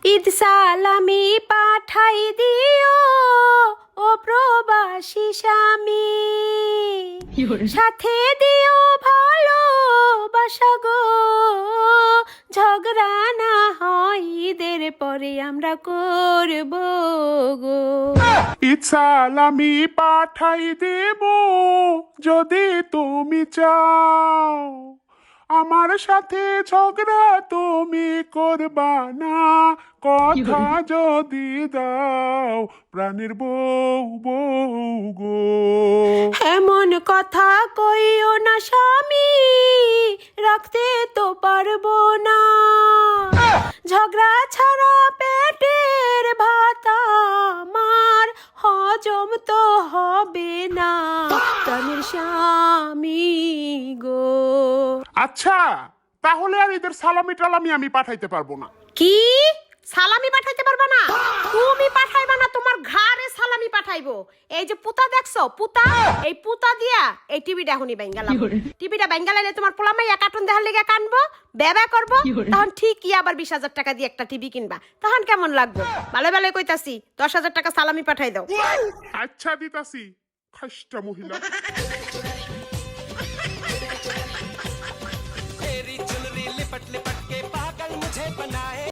ঈদ সালামি পাঠাই দিও ও প্রবাসী স্বামী, সাথে দিও ভালোবাসা গো, ঝগড়া না হয় ঈদের পরে আমরা করব গো। ঈদ সালামি পাঠাই দেব যদি তুমি চাও, আমার সাথে ঝগড়া তুমি করবা না, কথা যদি দাও প্রাণের বউ বউ গো। এমন কথা কইও না স্বামী, রাখতে তো পারবো না, ঝগড়া ছাড়া পেটের ভাত আমার হজম তো হবে না, প্রাণের স্বামী গো। আচ্ছা, তাহলে আর ঈদের সালামি টালামি আমি পাঠাইতে পারবো না। কি সালামি পাঠাইতে পারবা না? তুমি পাঠাইবা না, তোমার ঘরে সালামি পাঠাইবো। এই যে পুতা দেখছো, পুতা, এই পুতা দিয়া এই টিভিটা এখনই বেঙ্গালাম। টিভিটা বেঙ্গালালে তোমার পোলামাই কার্টুন দেখার লেগে কানবো, বেবা করবো, তখন ঠিকই আবার 20,000 টাকা দিয়ে একটা টিভি কিনবা, তখন কেমন লাগবে? ভালো ভালো কইতাছি 10,000 টাকা সালামি পাঠাই দাও। আচ্ছা দিতাছি, খাস্টা মহিলা। तेरी चुनरी लिपट लिपट के पागल मुझे बनाए।